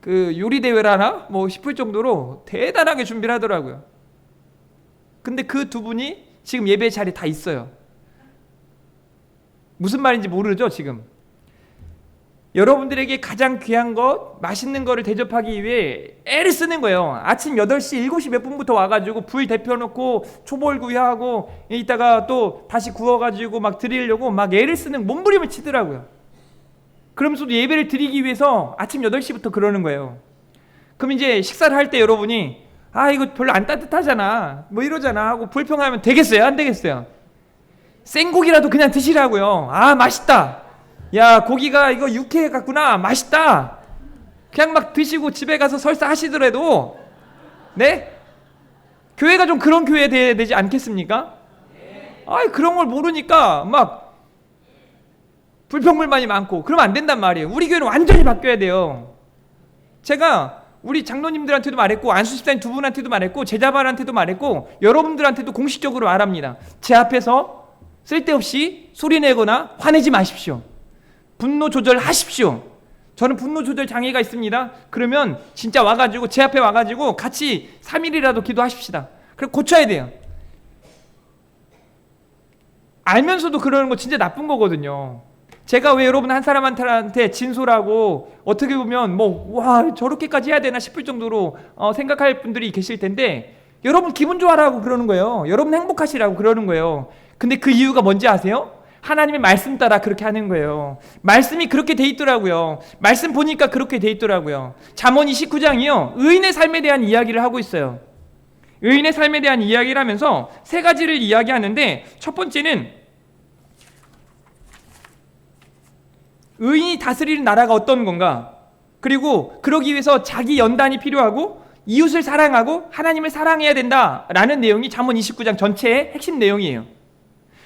그 요리 대회를 하나 뭐 싶을 정도로 대단하게 준비를 하더라고요. 근데 그 두 분이 지금 예배 자리에 다 있어요. 무슨 말인지 모르죠 지금. 여러분들에게 가장 귀한 것, 맛있는 거를 대접하기 위해 애를 쓰는 거예요. 아침 8시, 7시 몇 분부터 와가지고 불 데펴놓고 초벌구이하고 이따가 또 다시 구워가지고 막 드리려고 막 애를 쓰는 몸부림을 치더라고요. 그러면서도 예배를 드리기 위해서 아침 8시부터 그러는 거예요. 그럼 이제 식사를 할 때 여러분이 이거 별로 안 따뜻하잖아 뭐 이러잖아 하고 불평하면 되겠어요? 안 되겠어요? 생고기라도 그냥 드시라고요. 맛있다, 야 고기가 이거 육회 같구나, 맛있다, 그냥 막 드시고 집에 가서 설사 하시더라도, 네? 교회가 좀 그런 교회 돼야 되지 않겠습니까? 그런 걸 모르니까 막 불평불만이 많고 그러면 안 된단 말이에요. 우리 교회는 완전히 바뀌어야 돼요. 제가 우리 장로님들한테도 말했고, 안수 집사님 두 분한테도 말했고, 제자반한테도 말했고, 여러분들한테도 공식적으로 말합니다. 제 앞에서 쓸데없이 소리내거나 화내지 마십시오. 분노 조절하십시오. 저는 분노 조절 장애가 있습니다. 그러면 진짜 와가지고 제 앞에 와가지고 같이 3일이라도 기도하십시다. 그럼 고쳐야 돼요. 알면서도 그러는 거 진짜 나쁜 거거든요. 제가 왜 여러분 한 사람한테 진솔하고 어떻게 보면 와 저렇게까지 해야 되나 싶을 정도로 생각할 분들이 계실 텐데, 여러분 기분 좋아라고 그러는 거예요. 여러분 행복하시라고 그러는 거예요. 근데 그 이유가 뭔지 아세요? 하나님의 말씀 따라 그렇게 하는 거예요. 말씀이 그렇게 돼 있더라고요. 말씀 보니까 그렇게 돼 있더라고요. 잠언 29장이요 의인의 삶에 대한 이야기를 하고 있어요. 의인의 삶에 대한 이야기를 하면서 세 가지를 이야기하는데, 첫 번째는 의인이 다스리는 나라가 어떤 건가, 그리고 그러기 위해서 자기 연단이 필요하고 이웃을 사랑하고 하나님을 사랑해야 된다라는 내용이 잠언 29장 전체의 핵심 내용이에요.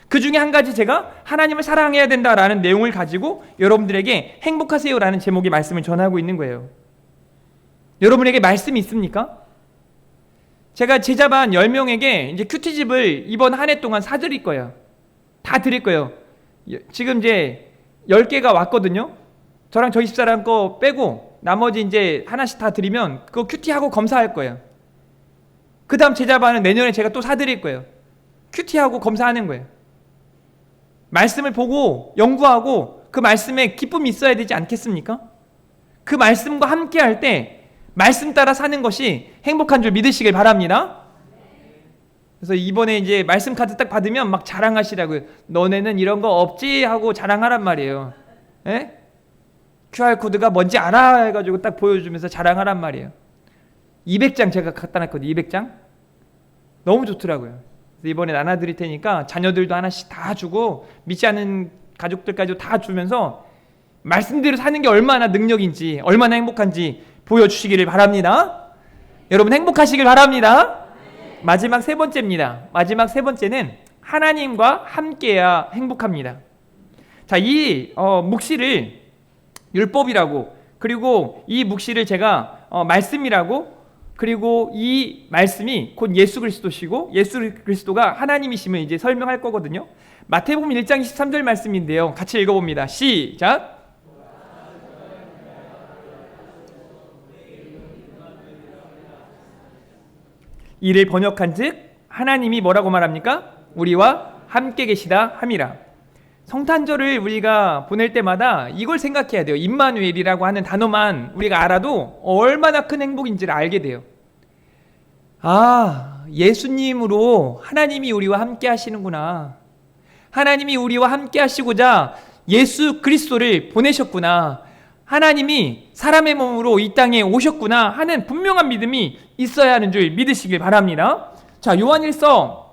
그 중에 한 가지, 제가 하나님을 사랑해야 된다라는 내용을 가지고 여러분들에게 행복하세요라는 제목의 말씀을 전하고 있는 거예요. 여러분에게 말씀이 있습니까? 제가 제자반 10명에게 이제 큐티집을 이번 한 해 동안 사드릴 거예요. 다 드릴 거예요. 지금 이제 10개가 왔거든요. 저랑 저희 집사람 거 빼고 나머지 이제 하나씩 다 드리면 그거 큐티하고 검사할 거예요. 그 다음 제자반은 내년에 제가 또 사드릴 거예요. 큐티하고 검사하는 거예요. 말씀을 보고 연구하고 그 말씀에 기쁨이 있어야 되지 않겠습니까? 그 말씀과 함께 할 때 말씀 따라 사는 것이 행복한 줄 믿으시길 바랍니다. 그래서 이번에 이제 말씀 카드 딱 받으면 막 자랑하시라고요. 너네는 이런 거 없지? 하고 자랑하란 말이에요. 예? QR코드가 뭔지 알아? 해가지고 딱 보여주면서 자랑하란 말이에요. 200장 제가 갖다 놨거든요. 200장. 너무 좋더라고요. 그래서 이번에 나눠드릴 테니까 자녀들도 하나씩 다 주고 믿지 않는 가족들까지 다 주면서 말씀대로 사는 게 얼마나 능력인지, 얼마나 행복한지 보여주시기를 바랍니다. 여러분 행복하시길 바랍니다. 마지막 세 번째입니다. 마지막 세 번째는 하나님과 함께해야 행복합니다. 자, 이 묵시를 율법이라고, 그리고 이 묵시를 제가 말씀이라고, 그리고 이 말씀이 곧 예수 그리스도시고 예수 그리스도가 하나님이심을 이제 설명할 거거든요. 마태복음 1장 23절 말씀인데요. 같이 읽어봅니다. 시작. 이를 번역한즉 하나님이 뭐라고 말합니까? 우리와 함께 계시다 함이라. 성탄절을 우리가 보낼 때마다 이걸 생각해야 돼요. 임마누엘이라고 하는 단어만 우리가 알아도 얼마나 큰 행복인지를 알게 돼요. 아, 예수님으로 하나님이 우리와 함께 하시는구나. 하나님이 우리와 함께 하시고자 예수 그리스도를 보내셨구나. 하나님이 사람의 몸으로 이 땅에 오셨구나 하는 분명한 믿음이 있어야 하는 줄 믿으시길 바랍니다. 자, 요한일서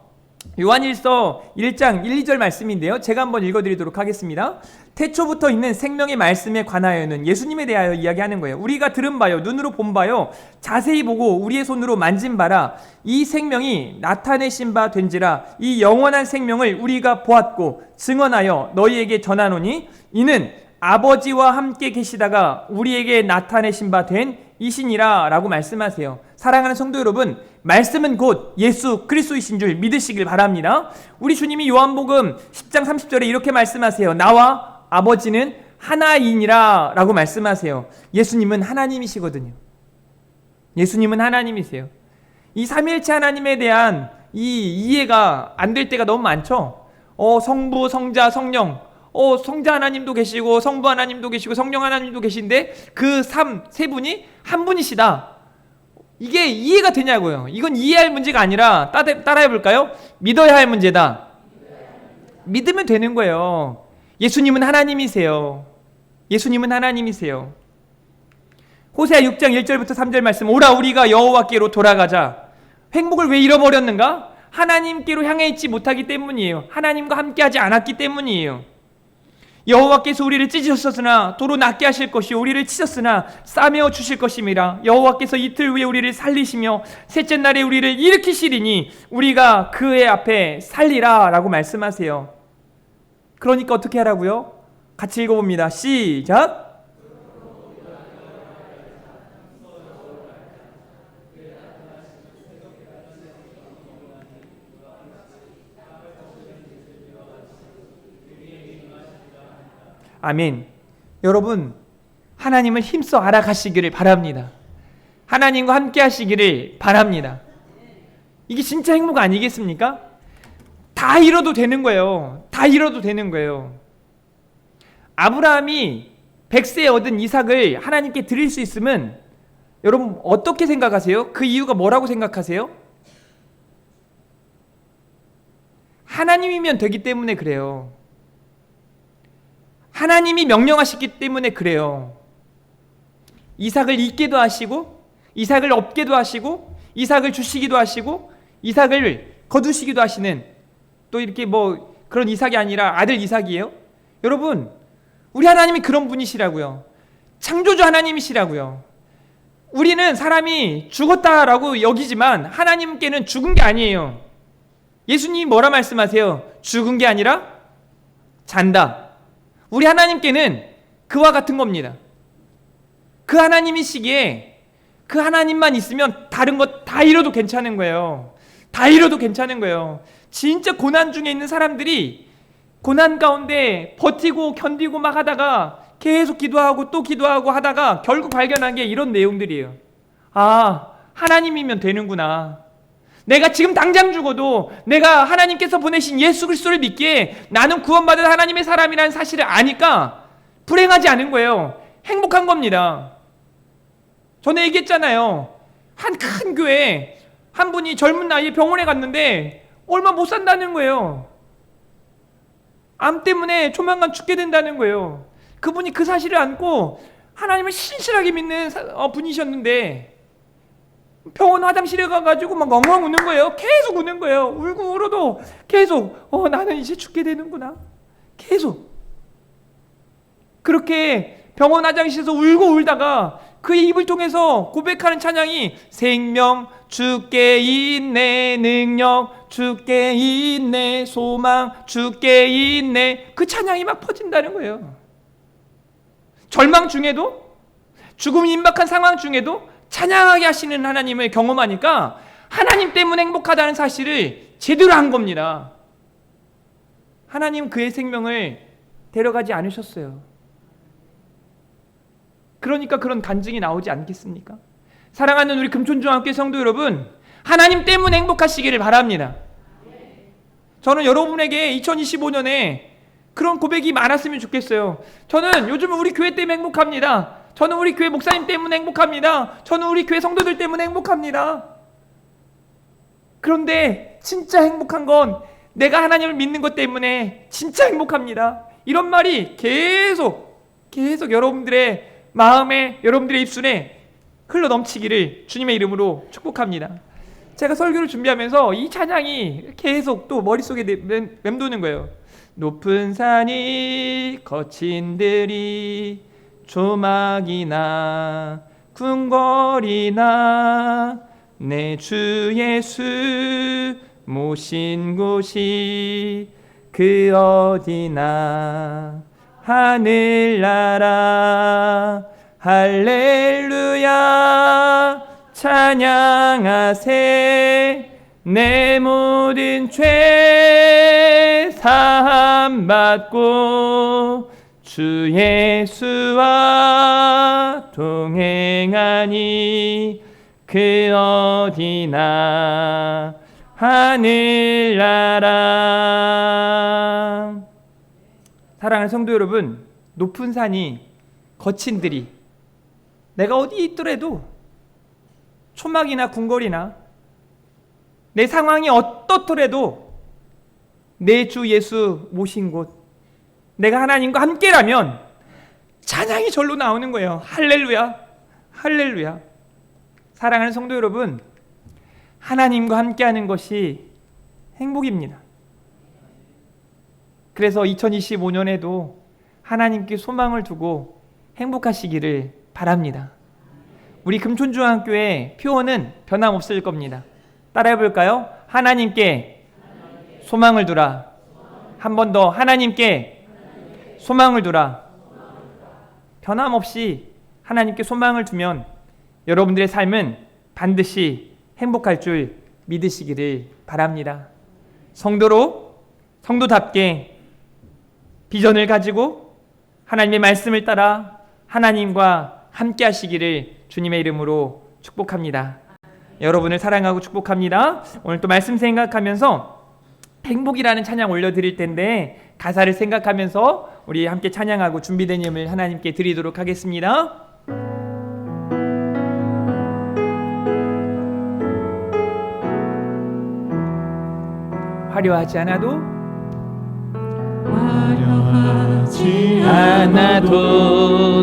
1장 1, 2절 말씀인데요. 제가 한번 읽어드리도록 하겠습니다. 태초부터 있는 생명의 말씀에 관하여는 예수님에 대하여 이야기하는 거예요. 우리가 들은 바요, 눈으로 본 바요, 자세히 보고 우리의 손으로 만진 바라. 이 생명이 나타내신 바 된지라. 이 영원한 생명을 우리가 보았고 증언하여 너희에게 전하노니 이는 아버지와 함께 계시다가 우리에게 나타내신 바 된 이신이라 라고 말씀하세요. 사랑하는 성도 여러분, 말씀은 곧 예수 그리스도이신 줄 믿으시길 바랍니다. 우리 주님이 요한복음 10장 30절에 이렇게 말씀하세요. 나와 아버지는 하나이니라 라고 말씀하세요. 예수님은 하나님이시거든요. 예수님은 하나님이세요. 이 삼위일체 하나님에 대한 이 이해가 안 될 때가 너무 많죠. 성부, 성자, 성령, 성자 하나님도 계시고 성부 하나님도 계시고 성령 하나님도 계신데 그 세 분이 한 분이시다. 이게 이해가 되냐고요. 이건 이해할 문제가 아니라 따라해 볼까요? 믿어야 할 문제다. 믿으면 되는 거예요. 예수님은 하나님이세요. 예수님은 하나님이세요. 호세아 6장 1절부터 3절 말씀. 오라 우리가 여호와께로 돌아가자. 행복을 왜 잃어버렸는가? 하나님께로 향해 있지 못하기 때문이에요. 하나님과 함께하지 않았기 때문이에요. 여호와께서 우리를 찢으셨으나 도로 낫게 하실 것이요 우리를 치셨으나 싸매어 주실 것임이라. 여호와께서 이틀 후에 우리를 살리시며 셋째 날에 우리를 일으키시리니 우리가 그의 앞에 살리라 라고 말씀하세요. 그러니까 어떻게 하라고요? 같이 읽어봅니다. 시작. 아멘. 여러분, 하나님을 힘써 알아가시기를 바랍니다. 하나님과 함께 하시기를 바랍니다. 이게 진짜 행복 아니겠습니까? 다 잃어도 되는 거예요. 다 잃어도 되는 거예요. 아브라함이 100세에 얻은 이삭을 하나님께 드릴 수 있으면 여러분 어떻게 생각하세요? 그 이유가 뭐라고 생각하세요? 하나님이면 되기 때문에 그래요. 하나님이 명령하셨기 때문에 그래요. 이삭을 잊게도 하시고 이삭을 얻게도 하시고 이삭을 주시기도 하시고 이삭을 거두시기도 하시는, 또 이렇게 뭐 그런 이삭이 아니라 아들 이삭이에요. 여러분, 우리 하나님이 그런 분이시라고요. 창조주 하나님이시라고요. 우리는 사람이 죽었다라고 여기지만 하나님께는 죽은 게 아니에요. 예수님이 뭐라 말씀하세요? 죽은 게 아니라 잔다. 우리 하나님께는 그와 같은 겁니다. 그 하나님이시기에 그 하나님만 있으면 다른 것 다 잃어도 괜찮은 거예요. 다 잃어도 괜찮은 거예요. 진짜 고난 중에 있는 사람들이 고난 가운데 버티고 견디고 막 하다가 계속 기도하고 또 기도하고 하다가 결국 발견한 게 이런 내용들이에요. 아, 하나님이면 되는구나. 내가 지금 당장 죽어도 내가 하나님께서 보내신 예수 그리스도를 믿기에 나는 구원받은 하나님의 사람이라는 사실을 아니까 불행하지 않은 거예요. 행복한 겁니다. 전에 얘기했잖아요. 한 큰 교회에 한 분이 젊은 나이에 병원에 갔는데 얼마 못 산다는 거예요. 암 때문에 조만간 죽게 된다는 거예요. 그분이 그 사실을 안고 하나님을 신실하게 믿는 분이셨는데 병원 화장실에 가가지고 막 엉엉 우는 거예요. 계속 우는 거예요. 울고 울어도 계속 나는 이제 죽게 되는구나. 계속 그렇게 병원 화장실에서 울고 울다가 그의 입을 통해서 고백하는 찬양이 생명 주께 있네, 능력 주께 있네, 소망 주께 있네, 그 찬양이 막 퍼진다는 거예요. 절망 중에도, 죽음이 임박한 상황 중에도 찬양하게 하시는 하나님을 경험하니까 하나님 때문에 행복하다는 사실을 제대로 한 겁니다. 하나님 그의 생명을 데려가지 않으셨어요. 그러니까 그런 간증이 나오지 않겠습니까? 사랑하는 우리 금촌중앙교회 성도 여러분, 하나님 때문에 행복하시기를 바랍니다. 저는 여러분에게 2025년에 그런 고백이 많았으면 좋겠어요. 저는 요즘 우리 교회 때문에 행복합니다. 저는 우리 교회 목사님 때문에 행복합니다. 저는 우리 교회 성도들 때문에 행복합니다. 그런데 진짜 행복한 건 내가 하나님을 믿는 것 때문에 진짜 행복합니다. 이런 말이 계속 여러분들의 마음에, 여러분들의 입술에 흘러 넘치기를 주님의 이름으로 축복합니다. 제가 설교를 준비하면서 이 찬양이 계속 또 머릿속에 맴도는 거예요. 높은 산이 거친 들이 조막이나 궁궐이나 내 주 예수 모신 곳이 그 어디나 하늘나라 할렐루야 찬양하세 내 모든 죄 사함 받고 주 예수와 동행하니 그 어디나 하늘나라. 사랑하는 성도 여러분, 높은 산이 거친 들이 내가 어디 있더라도 초막이나 궁궐이나 내 상황이 어떻더라도 내 주 예수 모신 곳, 내가 하나님과 함께라면 찬양이 절로 나오는 거예요. 할렐루야, 할렐루야. 사랑하는 성도 여러분, 하나님과 함께하는 것이 행복입니다. 그래서 2025년에도 하나님께 소망을 두고 행복하시기를 바랍니다. 우리 금촌중앙교회 표어는 변함없을 겁니다. 따라해 볼까요? 하나님께 소망을 두라. 한 번 더, 하나님께 소망을 두라. 변함없이 하나님께 소망을 두면 여러분들의 삶은 반드시 행복할 줄 믿으시기를 바랍니다. 성도답게 비전을 가지고 하나님의 말씀을 따라 하나님과 함께 하시기를 주님의 이름으로 축복합니다. 여러분을 사랑하고 축복합니다. 오늘 또 말씀 생각하면서 행복이라는 찬양 올려드릴 텐데 가사를 생각하면서 우리 함께 찬양하고 준비된 예물 하나님께 드리도록 하겠습니다. 화려하지 않아도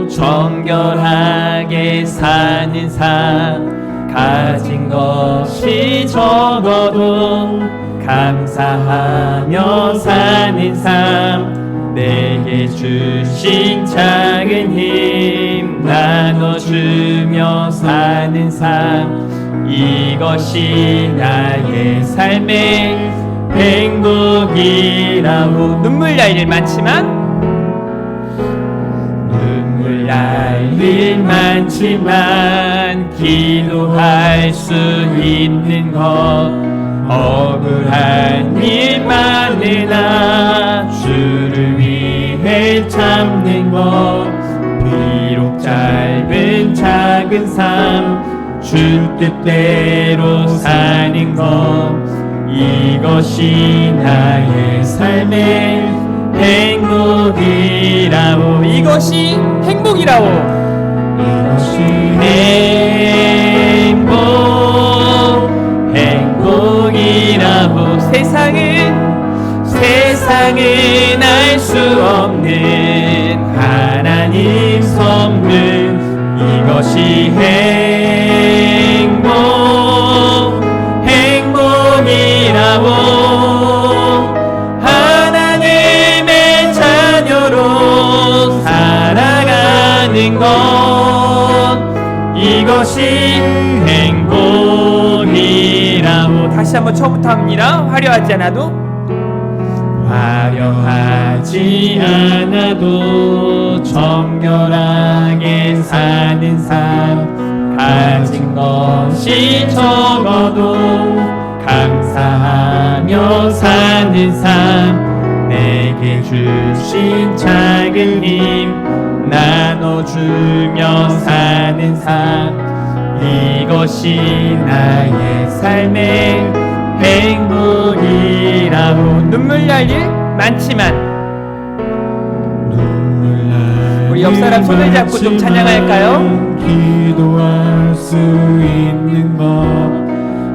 정결하게 사는 삶 가진 것이 적어도 감사하며 사는 삶, 내게 주신 작은 힘 나눠주며 사는 삶, 이것이 나의 삶의 행복이라고. 눈물 날 일 많지만, 눈물 날 일 많지만 기도할 수 있는 것, 억울한 일 많으나 주를 위해 참는 것, 비록 짧은 작은 삶 주 뜻대로 사는 것, 이것이 나의 삶의 행복이라오. 이것이 행복이라오. 이것이 행복이라고. 세상은 알 수 없는 하나님 선물, 이것이 행복이라고. 하나님의 자녀로 살아가는 것, 이것이 행복이라고. 다시 한번 처음부터 합니다. 화려하지 않아도 정결하게 사는 삶, 가진 것이 적어도 감사하며 사는 삶, 내게 주신 작은 힘 나눠주며 사는 삶, 이것이 나의 삶의 행복이라고. 눈물 날 일 많지만, 우리 옆 사람 손을 잡고 좀 찬양할까요? 기도할 수 있는 것,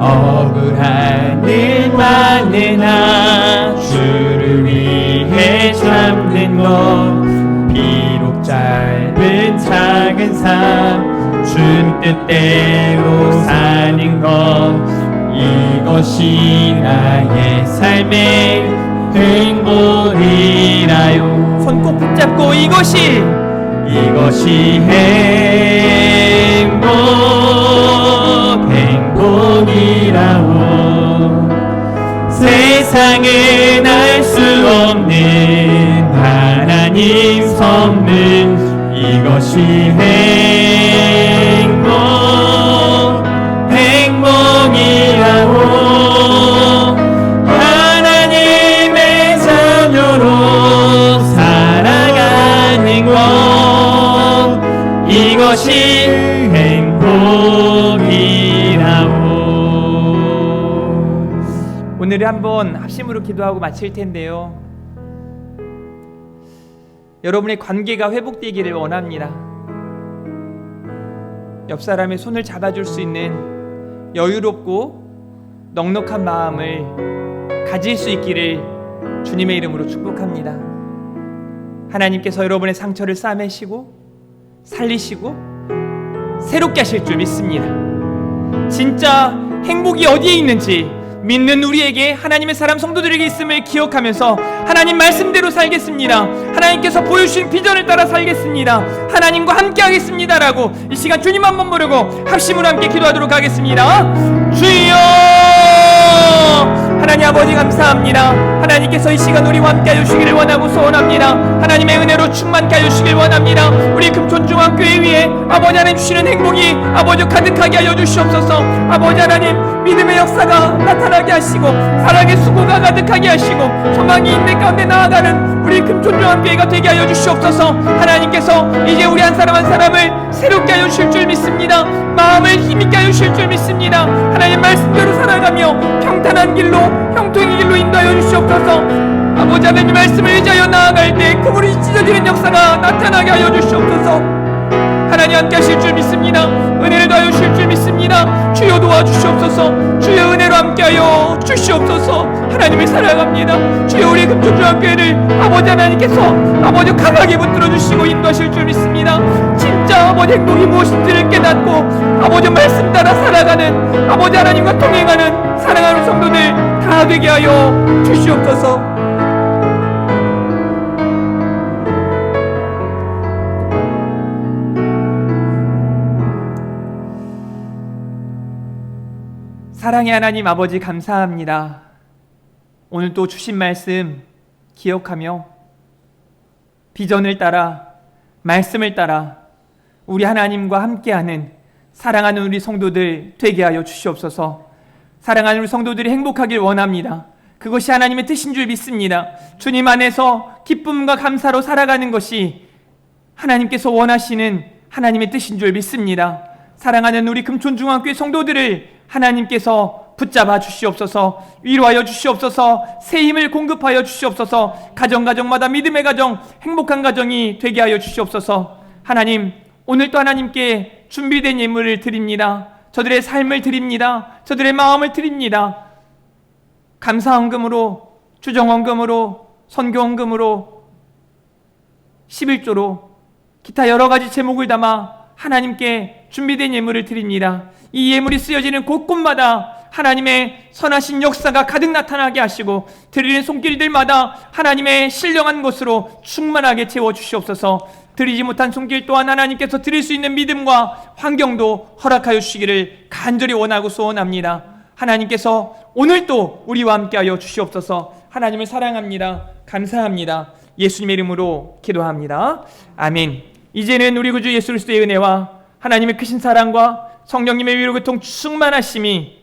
억울한 일 많으나 주를 위해 참는 것, 비록 짧은 작은 삶 주 뜻대로 사는 것, 이것이 나의 삶의 행복이라요. 손 꼭 붙잡고 이것이 행복이라고. 세상은 알 수 없는 하나님 선물, 이것이 행복이라고. 하나님의 자녀로 살아가는 것, 이것이 행복이라고. 오늘은 한번 합심으로 기도하고 마칠 텐데요. 여러분의 관계가 회복되기를 원합니다. 옆 사람의 손을 잡아줄 수 있는 여유롭고 넉넉한 마음을 가질 수 있기를 주님의 이름으로 축복합니다. 하나님께서 여러분의 상처를 싸매시고 살리시고 새롭게 하실 줄 믿습니다. 진짜 행복이 어디에 있는지 믿는 우리에게, 하나님의 사람 성도들에게 있음을 기억하면서 하나님 말씀대로 살겠습니다. 하나님께서 보여주신 비전을 따라 살겠습니다. 하나님과 함께 하겠습니다라고 이 시간 주님 한번 부르고 합심으로 함께 기도하도록 하겠습니다. 주여! 하나님 아버지 감사합니다. 하나님께서 이 시간 우리와 함께 하여 주시기를 원하고 소원합니다. 하나님의 은혜로 충만케 하여 주시길 원합니다. 우리 금촌중앙교회 위에 아버지 하나님 주시는 행복이 아버지 가득하게 하여 주시옵소서. 아버지 하나님 믿음의 역사가 나타나게 하시고 사랑의 수고가 가득하게 하시고 소망이 있는 가운데 나아가는 우리 금촌중앙교회가 되게 하여 주시옵소서. 하나님께서 이제 우리 한 사람 한 사람을 새롭게 하여 주실 줄 믿습니다. 마음을 힘있게 하여 주실 줄 믿습니다. 하나님 말씀대로 살아가며 평탄한 길로 형통의 길로 인도하여 주시옵소서. 아버지 하나님 말씀을 의지하여 나아갈 때 그물이 찢어지는 역사가 나타나게 하여 주시옵소서. 하나님 함께 하실 줄 믿습니다. 은혜를 더하여 주실 줄 믿습니다. 주여 도와주시옵소서. 주여 은혜로 함께 하여 주시옵소서. 하나님을 사랑합니다. 주여, 우리 금천중앙교회를 아버지 하나님께서 아버지 강하게 붙들어 주시고 인도하실 줄 믿습니다. 진짜 아버지 행복이 무엇인지를 깨닫고 아버지 말씀 따라 살아가는 아버지 하나님과 동행하는 사랑하는 성도들 다 되게 하여 주시옵소서. 사랑의 하나님 아버지, 감사합니다. 오늘 또 주신 말씀 기억하며 비전을 따라 말씀을 따라 우리 하나님과 함께하는 사랑하는 우리 성도들 되게 하여 주시옵소서. 사랑하는 우리 성도들이 행복하길 원합니다. 그것이 하나님의 뜻인 줄 믿습니다. 주님 안에서 기쁨과 감사로 살아가는 것이 하나님께서 원하시는 하나님의 뜻인 줄 믿습니다. 사랑하는 우리 금촌중앙교회 성도들을 하나님께서 붙잡아 주시옵소서. 위로하여 주시옵소서. 새 힘을 공급하여 주시옵소서. 가정마다 믿음의 가정, 행복한 가정이 되게 하여 주시옵소서. 하나님, 오늘 또 하나님께 준비된 예물을 드립니다. 저들의 삶을 드립니다. 저들의 마음을 드립니다. 감사헌금으로, 주정헌금으로, 선교헌금으로, 11조로 기타 여러 가지 제목을 담아 하나님께 준비된 예물을 드립니다. 이 예물이 쓰여지는 곳곳마다 하나님의 선하신 역사가 가득 나타나게 하시고 드리는 손길들마다 하나님의 신령한 것으로 충만하게 채워주시옵소서. 드리지 못한 손길 또한 하나님께서 드릴 수 있는 믿음과 환경도 허락하여 주시기를 간절히 원하고 소원합니다. 하나님께서 오늘도 우리와 함께하여 주시옵소서. 하나님을 사랑합니다. 감사합니다. 예수님의 이름으로 기도합니다. 아멘. 이제는 우리 구주 예수 그리스도의 은혜와 하나님의 크신 사랑과 성령님의 위로 교통 충만하심이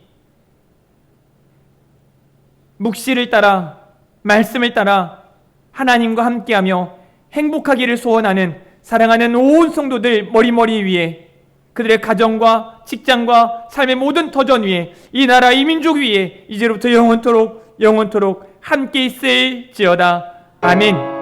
묵시를 따라 말씀을 따라 하나님과 함께하며 행복하기를 소원하는 사랑하는 온 성도들 머리머리 위에, 그들의 가정과 직장과 삶의 모든 터전 위에, 이 나라 이 민족 위에 이제로부터 영원토록 함께 있을지어다. 아멘.